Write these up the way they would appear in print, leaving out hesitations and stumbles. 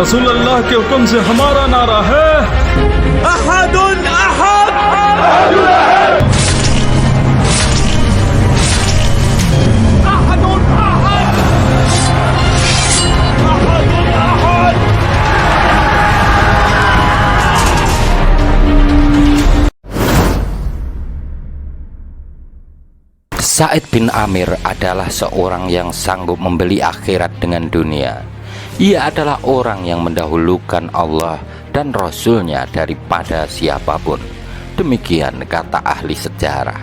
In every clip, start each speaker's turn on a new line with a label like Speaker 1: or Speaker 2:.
Speaker 1: रसूलुल्लाह के हुक्म से हमारा नारा है अहदुन अहद।
Speaker 2: Sa'id bin Amir adalah seorang yang sanggup membeli akhirat dengan dunia. Ia adalah orang yang mendahulukan Allah dan Rasul-Nya daripada siapapun. Demikian kata ahli sejarah.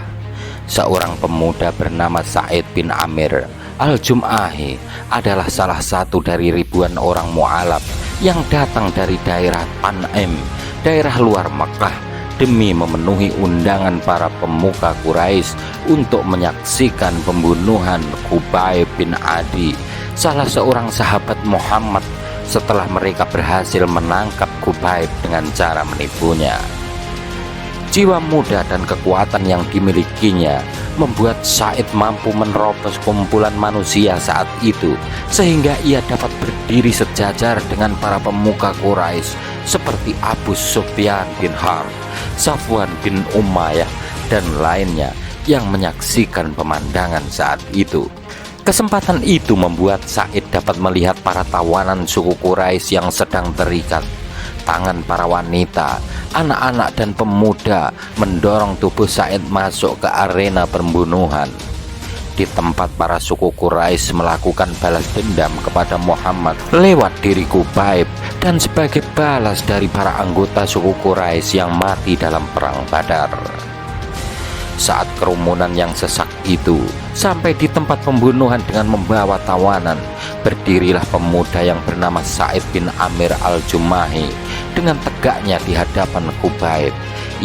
Speaker 2: Seorang pemuda bernama Sa'id bin Amir al-Jum'ahi adalah salah satu dari ribuan orang mu'alaf yang datang dari daerah Tan'im, daerah luar Mekah, demi memenuhi undangan para pemuka Quraisy untuk menyaksikan pembunuhan Khubayb bin Adi, salah seorang sahabat Muhammad, setelah mereka berhasil menangkap Khubayb dengan cara menipunya. Jiwa muda dan kekuatan yang dimilikinya membuat Sa'id mampu menerobos kumpulan manusia saat itu, sehingga ia dapat berdiri sejajar dengan para pemuka Quraisy seperti Abu Sufyan bin Harb, Safwan bin Umayyah, dan lainnya yang menyaksikan pemandangan saat itu. Kesempatan itu membuat Sa'id dapat melihat para tawanan suku Quraisy yang sedang terikat. Tangan para wanita, anak-anak dan pemuda mendorong tubuh Sa'id masuk ke arena pembunuhan. Di tempat para suku Quraisy melakukan balas dendam kepada Muhammad lewat diri Khubayb, dan sebagai balas dari para anggota suku Quraisy yang mati dalam perang Badar. Saat kerumunan yang sesak itu sampai di tempat pembunuhan dengan membawa tawanan, berdirilah pemuda yang bernama Sa'id bin Amir al-Jum'ahi dengan tegaknya di hadapan Khubayb.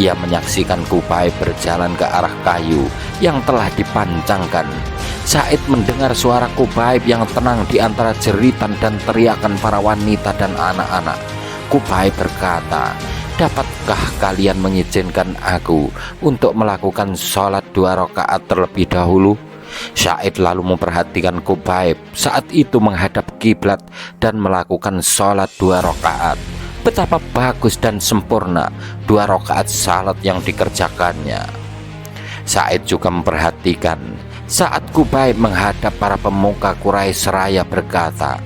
Speaker 2: Ia menyaksikan Khubayb berjalan ke arah kayu yang telah dipancangkan. Sa'id mendengar suara Khubayb yang tenang di antara jeritan dan teriakan para wanita dan anak-anak. Khubayb berkata, "Dapatkah kalian mengizinkan aku untuk melakukan sholat 2 rakaat terlebih dahulu?" Sa'id lalu memperhatikan Khubayb saat itu menghadap kiblat dan melakukan sholat 2 rakaat. Betapa bagus dan sempurna 2 rakaat salat yang dikerjakannya. Sa'id juga memperhatikan saat Khubayb menghadap para pemuka Quraisy seraya berkata,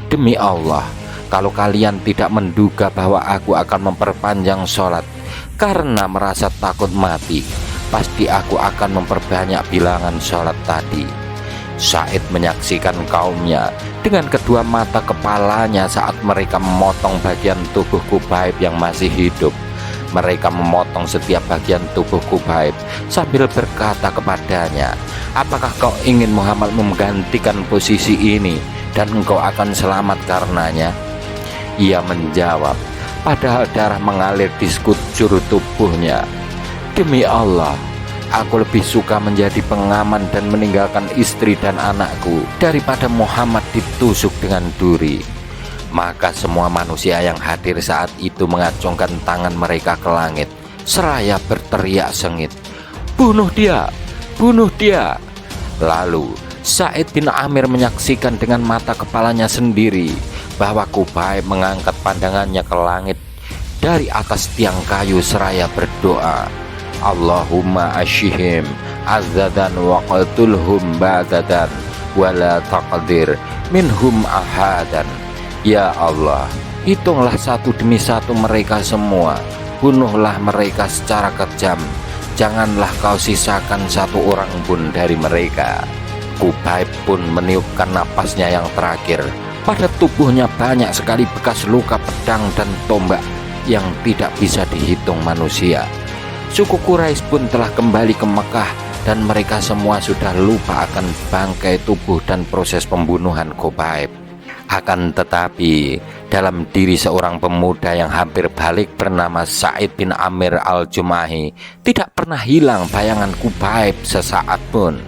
Speaker 2: "Demi Allah, kalau kalian tidak menduga bahwa aku akan memperpanjang sholat karena merasa takut mati, pasti aku akan memperbanyak bilangan sholat tadi." Sa'id menyaksikan kaumnya dengan kedua mata kepalanya saat mereka memotong bagian tubuh Khubayb yang masih hidup. Mereka memotong setiap bagian tubuh Khubayb sambil berkata kepadanya, "Apakah kau ingin Muhammad menggantikan posisi ini dan engkau akan selamat karenanya?" Ia menjawab, padahal darah mengalir di sekujur tubuhnya, "Demi Allah, aku lebih suka menjadi pengaman dan meninggalkan istri dan anakku daripada Muhammad ditusuk dengan duri." Maka semua manusia yang hadir saat itu mengacungkan tangan mereka ke langit seraya berteriak sengit, "Bunuh dia! Bunuh dia!" Lalu Sa'id bin Amir menyaksikan dengan mata kepalanya sendiri bahwa Khubayb mengangkat pandangannya ke langit dari atas tiang kayu seraya berdoa, "Allahumma ashihim azadan wa qatulhum badadan wa la taqdir minhum ahadan." Ya Allah, hitunglah satu demi satu mereka semua, bunuhlah mereka secara kejam, janganlah kau sisakan satu orang pun dari mereka. Khubayb pun meniupkan napasnya yang terakhir. Pada tubuhnya banyak sekali bekas luka pedang dan tombak yang tidak bisa dihitung manusia. Suku Quraisy pun telah kembali ke Mekah dan mereka semua sudah lupa akan bangkai tubuh dan proses pembunuhan Khubayb. Akan tetapi dalam diri seorang pemuda yang hampir balik bernama Sa'id bin Amir al-Jum'ahi tidak pernah hilang bayangan Khubayb sesaat pun.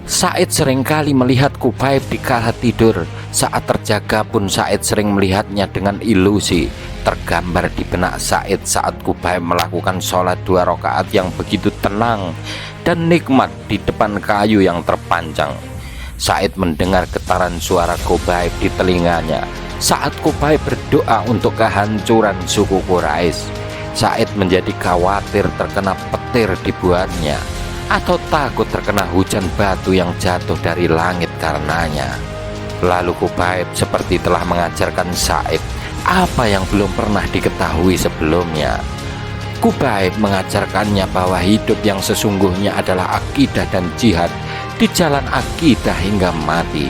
Speaker 2: Sa'id seringkali melihat Khubayb di kala tidur. Saat terjaga pun Sa'id sering melihatnya dengan ilusi. Tergambar di benak Sa'id saat Khubayb melakukan sholat 2 rakaat yang begitu tenang dan nikmat di depan kayu yang terpanjang. Sa'id mendengar getaran suara Khubayb di telinganya Saat Qubaib berdoa untuk kehancuran suku Quraisy, Sa'id menjadi khawatir terkena petir dibuatnya, atau takut terkena hujan batu yang jatuh dari langit karenanya. Lalu Qubaib seperti telah mengajarkan Sa'id apa yang belum pernah diketahui sebelumnya. Qubaib mengajarkannya bahwa hidup yang sesungguhnya adalah akidah dan jihad di jalan akidah hingga mati.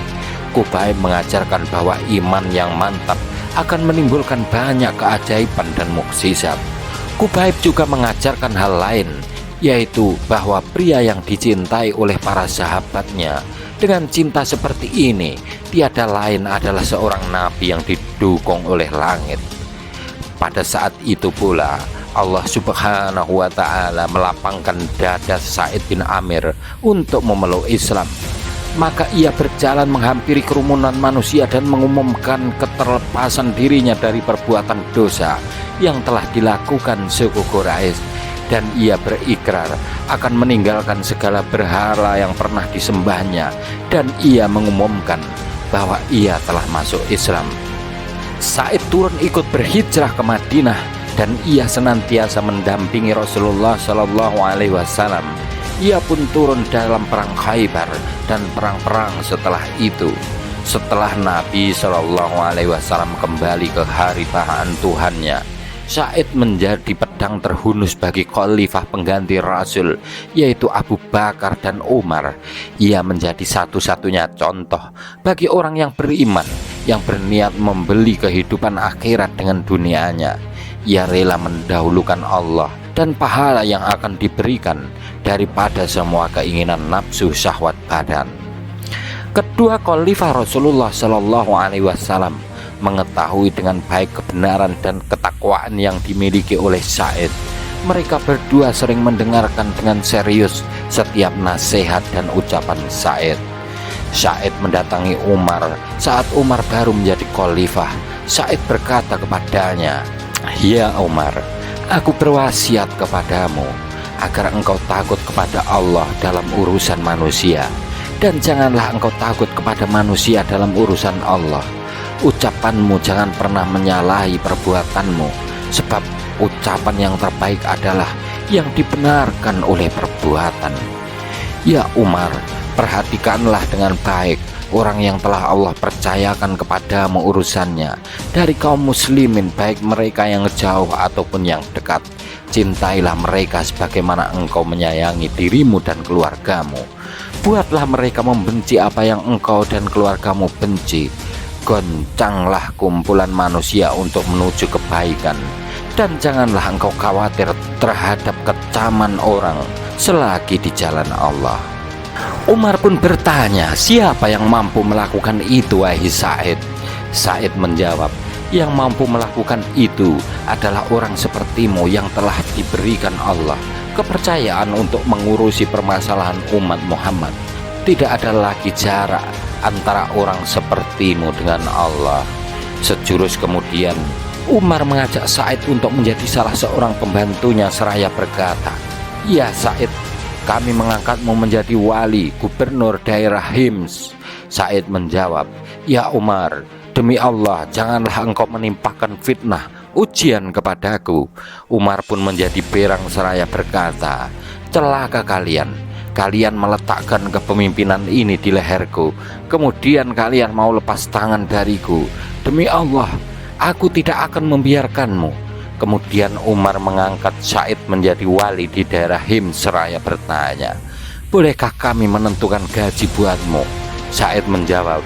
Speaker 2: Qubaib mengajarkan bahwa iman yang mantap akan menimbulkan banyak keajaiban dan mukjizat. Qubaib juga mengajarkan hal lain, yaitu bahwa pria yang dicintai oleh para sahabatnya dengan cinta seperti ini tiada lain adalah seorang nabi yang didukung oleh langit. Pada saat itu pula Allah Subhanahu wa ta'ala melapangkan dada Sa'id bin Amir untuk memeluk Islam. Maka ia berjalan menghampiri kerumunan manusia dan mengumumkan keterlepasan dirinya dari perbuatan dosa yang telah dilakukan suku Quraisy, dan ia berikrar akan meninggalkan segala berhala yang pernah disembahnya, dan ia mengumumkan bahwa ia telah masuk Islam. Sa'id turun ikut berhijrah ke Madinah, dan ia senantiasa mendampingi Rasulullah Shallallahu Alaihi Wasallam. Ia pun turun dalam perang Khaybar dan perang-perang setelah itu. Setelah Nabi Shallallahu Alaihi Wasallam kembali ke haribahan Tuhannya, Sa'id menjadi pedang terhunus bagi khalifah pengganti Rasul, yaitu Abu Bakar dan Umar. Ia menjadi satu-satunya contoh bagi orang yang beriman yang berniat membeli kehidupan akhirat dengan dunianya. Ia rela mendahulukan Allah dan pahala yang akan diberikan daripada semua keinginan nafsu syahwat badan. Kedua khalifah Rasulullah Shallallahu Alaihi Wasallam mengetahui dengan baik kebenaran dan ketakwaan yang dimiliki oleh Sa'id. Mereka berdua sering mendengarkan dengan serius setiap nasihat dan ucapan Sa'id. Sa'id mendatangi Umar saat Umar baru menjadi khalifah. Sa'id berkata kepadanya, "Ya Umar, aku berwasiat kepadamu agar engkau takut kepada Allah dalam urusan manusia, dan janganlah engkau takut kepada manusia dalam urusan Allah. Ucapanmu jangan pernah menyalahi perbuatanmu, sebab ucapan yang terbaik adalah yang dibenarkan oleh perbuatan." Ya Umar, perhatikanlah dengan baik orang yang telah Allah percayakan kepadamu urusannya dari kaum muslimin, baik mereka yang jauh ataupun yang dekat. Cintailah mereka sebagaimana engkau menyayangi dirimu dan keluargamu. Buatlah mereka membenci apa yang engkau dan keluargamu benci. Goncanglah kumpulan manusia untuk menuju kebaikan, dan janganlah engkau khawatir terhadap kecaman orang selagi di jalan Allah. Umar pun bertanya, "Siapa yang mampu melakukan itu, wahai Sa'id?" Sa'id menjawab, "Yang mampu melakukan itu adalah orang sepertimu yang telah diberikan Allah kepercayaan untuk mengurusi permasalahan umat Muhammad. Tidak ada lagi jarak antara orang sepertimu dengan Allah." Sejurus kemudian Umar mengajak Sa'id untuk menjadi salah seorang pembantunya seraya berkata, "Ya Sa'id, kami mengangkatmu menjadi wali gubernur daerah Hims." Sa'id menjawab, "Ya Umar, demi Allah janganlah engkau menimpakan fitnah ujian kepadaku." Umar pun menjadi berang seraya berkata, "Celaka kalian meletakkan kepemimpinan ini di leherku, kemudian kalian mau lepas tangan dariku. Demi Allah, aku tidak akan membiarkanmu." Kemudian Umar mengangkat Sa'id menjadi wali di daerah Hims seraya bertanya, "Bolehkah kami menentukan gaji buatmu?" Sa'id menjawab,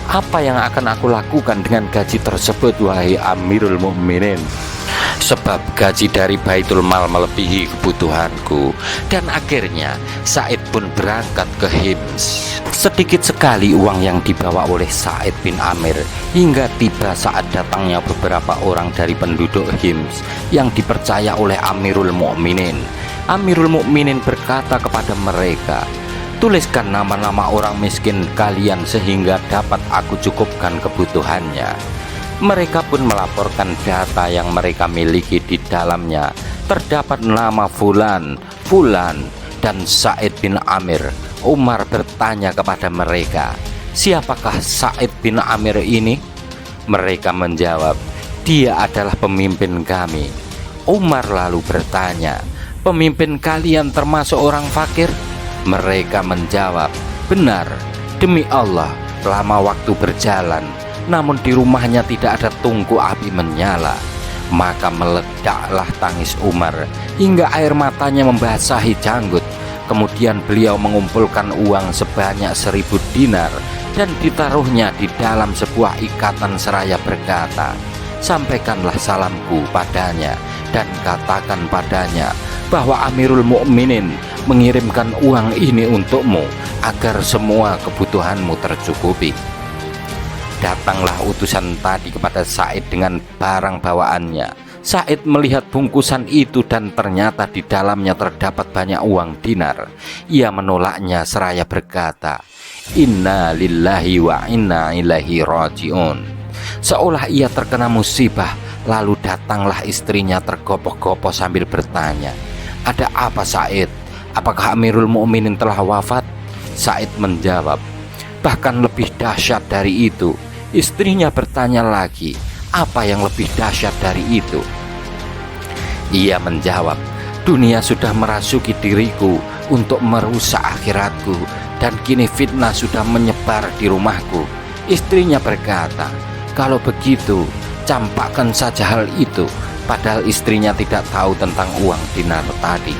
Speaker 2: "Apa yang akan aku lakukan dengan gaji tersebut, wahai Amirul Mukminin? Sebab gaji dari Baitul Mal melebihi kebutuhanku." Dan akhirnya Sa'id pun berangkat ke Hims. Sedikit sekali uang yang dibawa oleh Sa'id bin Amir, hingga tiba saat datangnya beberapa orang dari penduduk Hims yang dipercaya oleh Amirul Mukminin. Amirul Mukminin berkata kepada mereka, "Tuliskan nama-nama orang miskin kalian sehingga dapat aku cukupkan kebutuhannya." Mereka pun melaporkan data yang mereka miliki. Di dalamnya terdapat nama Fulan, dan Sa'id bin Amir. Umar bertanya kepada mereka, "Siapakah Sa'id bin Amir ini?" Mereka menjawab, "Dia adalah pemimpin kami." Umar lalu bertanya, "Pemimpin kalian termasuk orang fakir?" Mereka menjawab, "Benar, demi Allah, lama waktu berjalan, namun di rumahnya tidak ada tungku api menyala." Maka meledaklah tangis Umar hingga air matanya membasahi janggut. Kemudian beliau mengumpulkan uang sebanyak 1000 dinar dan ditaruhnya di dalam sebuah ikatan seraya berkata, "Sampaikanlah salamku padanya dan katakan padanya bahwa Amirul Mukminin mengirimkan uang ini untukmu agar semua kebutuhanmu tercukupi." Datanglah utusan tadi kepada Said dengan barang bawaannya. Said melihat bungkusan itu dan ternyata di dalamnya terdapat banyak uang dinar. Ia menolaknya seraya berkata, "Inna lillahi wa inna ilaihi rajiun." Seolah ia terkena musibah, lalu datanglah istrinya tergopoh-gopoh sambil bertanya, "Ada apa Said? Apakah Amirul Mukminin telah wafat?" Said menjawab, "Bahkan lebih dahsyat dari itu." Istrinya bertanya lagi, "Apa yang lebih dahsyat dari itu?" Ia menjawab, "Dunia sudah merasuki diriku untuk merusak akhiratku, dan kini fitnah sudah menyebar di rumahku." Istrinya berkata, "Kalau begitu, campakkan saja hal itu." Padahal istrinya tidak tahu tentang uang dinar tadi.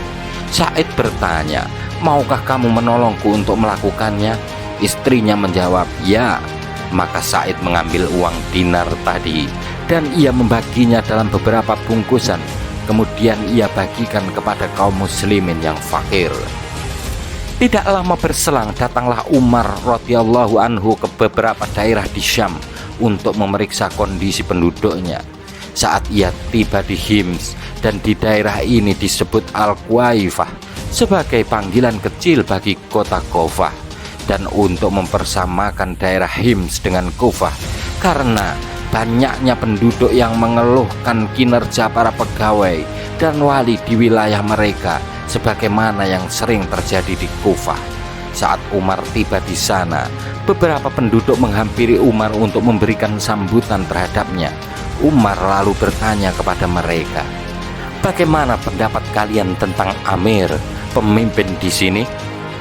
Speaker 2: Said bertanya, "Maukah kamu menolongku untuk melakukannya?" Istrinya menjawab, "Ya." Maka Said mengambil uang dinar tadi dan ia membaginya dalam beberapa bungkusan. Kemudian ia bagikan kepada kaum muslimin yang fakir. Tidak lama berselang datanglah Umar radhiyallahu anhu ke beberapa daerah di Syam untuk memeriksa kondisi penduduknya. Saat ia tiba di Hims, dan di daerah ini disebut Al-Quwaifah sebagai panggilan kecil bagi kota Kufah, dan untuk mempersamakan daerah Hims dengan Kufah karena banyaknya penduduk yang mengeluhkan kinerja para pegawai dan wali di wilayah mereka sebagaimana yang sering terjadi di Kufah. Saat Umar tiba di sana, beberapa penduduk menghampiri Umar untuk memberikan sambutan terhadapnya. Umar lalu bertanya kepada mereka, "Bagaimana pendapat kalian tentang Amir, pemimpin di sini?"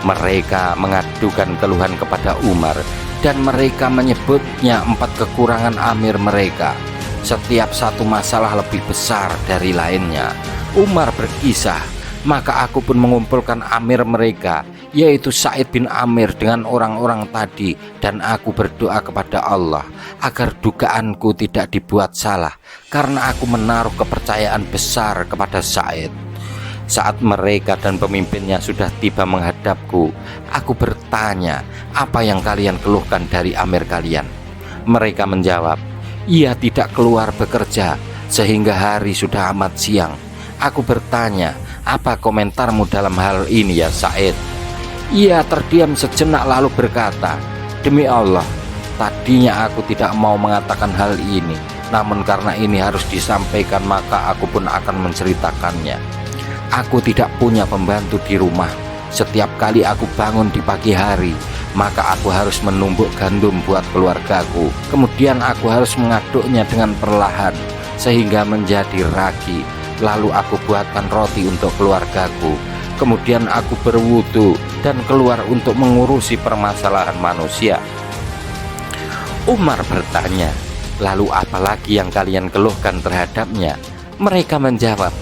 Speaker 2: Mereka mengadukan keluhan kepada Umar dan mereka menyebutnya 4 kekurangan Amir mereka. Setiap satu masalah lebih besar dari lainnya. Umar berkisah, "Maka aku pun mengumpulkan Amir mereka, yaitu Sa'id bin Amir dengan orang-orang tadi, dan aku berdoa kepada Allah agar dugaanku tidak dibuat salah karena aku menaruh kepercayaan besar kepada Sa'id." Saat mereka dan pemimpinnya sudah tiba menghadapku, aku bertanya, "Apa yang kalian keluhkan dari Amir kalian?" Mereka menjawab, "Ia tidak keluar bekerja sehingga hari sudah amat siang." Aku bertanya, "Apa komentarmu dalam hal ini ya Said?" Ia terdiam sejenak lalu berkata, "Demi Allah, tadinya aku tidak mau mengatakan hal ini, namun karena ini harus disampaikan maka aku pun akan menceritakannya. Aku tidak punya pembantu di rumah. Setiap kali aku bangun di pagi hari, maka aku harus menumbuk gandum buat keluargaku. Kemudian aku harus mengaduknya dengan perlahan sehingga menjadi ragi. Lalu aku buatkan roti untuk keluargaku. Kemudian aku berwudu dan keluar untuk mengurusi permasalahan manusia." Umar bertanya, "Lalu apa lagi yang kalian keluhkan terhadapnya?" Mereka menjawab,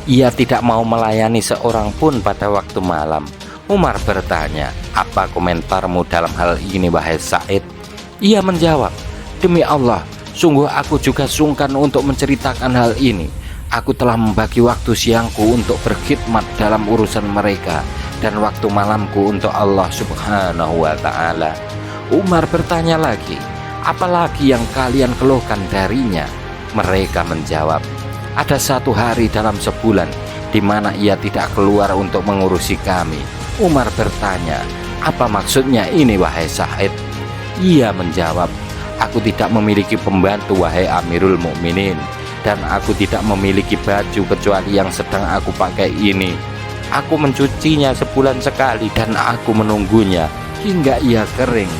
Speaker 2: "Ia tidak mau melayani seorang pun pada waktu malam." Umar bertanya, "Apa komentarmu dalam hal ini wahai Said?" Ia menjawab, "Demi Allah, sungguh aku juga sungkan untuk menceritakan hal ini. Aku telah membagi waktu siangku untuk berkhidmat dalam urusan mereka dan waktu malamku untuk Allah Subhanahu wa ta'ala." Umar bertanya lagi, "Apalagi yang kalian keluhkan darinya?" Mereka menjawab, "Ada 1 hari dalam sebulan di mana ia tidak keluar untuk mengurusi kami." Umar bertanya, "Apa maksudnya ini wahai Said?" Ia menjawab, "Aku tidak memiliki pembantu wahai Amirul Mukminin, dan aku tidak memiliki baju kecuali yang sedang aku pakai ini. Aku mencucinya sebulan sekali dan aku menunggunya hingga ia kering.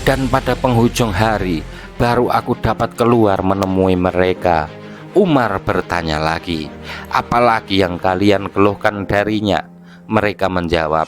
Speaker 2: Dan pada penghujung hari, baru aku dapat keluar menemui mereka. Umar bertanya lagi, apalagi yang kalian keluhkan darinya? Mereka menjawab,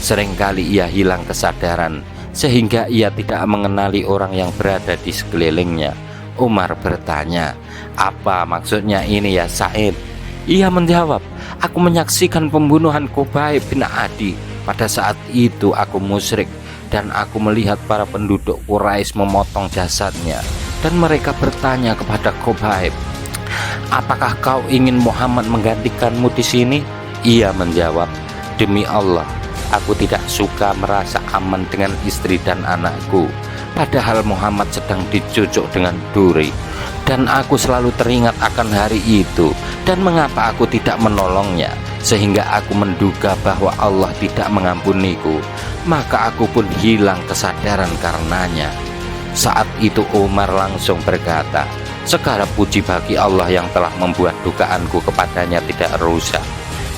Speaker 2: seringkali ia hilang kesadaran sehingga ia tidak mengenali orang yang berada di sekelilingnya. Umar bertanya, apa maksudnya ini ya Sa'id? Ia menjawab, aku menyaksikan pembunuhan Khubayb bin Adi. Pada saat itu aku musyrik dan aku melihat para penduduk Quraisy memotong jasadnya. Dan mereka bertanya kepada Khubayb, apakah kau ingin Muhammad menggantikanmu di sini? Ia menjawab, demi Allah, aku tidak suka merasa aman dengan istri dan anakku, padahal Muhammad sedang dicucuk dengan duri. Dan aku selalu teringat akan hari itu dan mengapa aku tidak menolongnya, sehingga aku menduga bahwa Allah tidak mengampuniku. Maka aku pun hilang kesadaran karenanya. Saat itu Umar langsung berkata, segala puji bagi Allah yang telah membuat dugaanku kepadanya tidak rusak.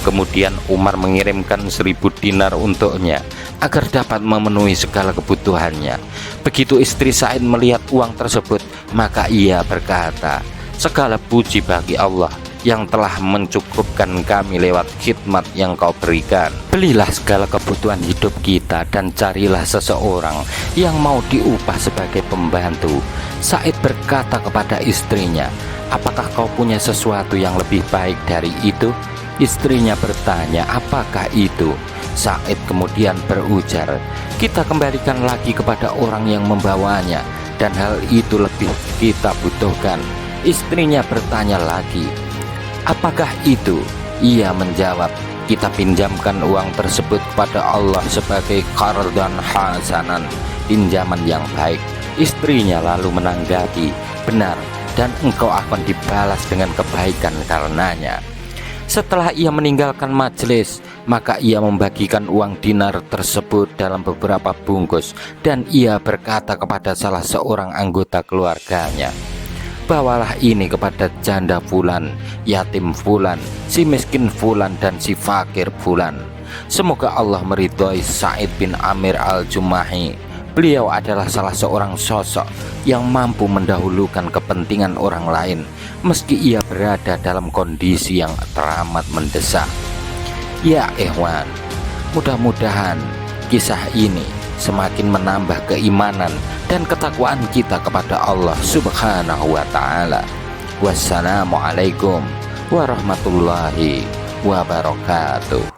Speaker 2: Kemudian Umar mengirimkan 1000 dinar untuknya agar dapat memenuhi segala kebutuhannya. Begitu istri Sa'id melihat uang tersebut, maka ia berkata, segala puji bagi Allah yang telah mencukupkan kami lewat khidmat yang kau berikan. Belilah segala kebutuhan hidup kita dan carilah seseorang yang mau diupah sebagai pembantu. Sa'id berkata kepada istrinya, apakah kau punya sesuatu yang lebih baik dari itu? Istrinya bertanya, apakah itu? Sa'id kemudian berujar, kita kembalikan lagi kepada orang yang membawanya, dan hal itu lebih kita butuhkan. Istrinya bertanya lagi, apakah itu? Ia menjawab, kita pinjamkan uang tersebut kepada Allah sebagai qardan hasanan, pinjaman yang baik. Istrinya lalu menanggapi, benar, dan engkau akan dibalas dengan kebaikan karenanya. Setelah ia meninggalkan majelis, maka ia membagikan uang dinar tersebut dalam beberapa bungkus, dan ia berkata kepada salah seorang anggota keluarganya, bawalah ini kepada janda fulan, yatim fulan, si miskin fulan, dan si fakir fulan. Semoga Allah meridhoi Sa'id bin Amir al-Jumahi. Beliau adalah salah seorang sosok yang mampu mendahulukan kepentingan orang lain meski ia berada dalam kondisi yang teramat mendesak. Ya ikhwan, mudah-mudahan kisah ini semakin menambah keimanan dan ketakwaan kita kepada Allah Subhanahu wa ta'ala. Wassalamualaikum warahmatullahi wabarakatuh.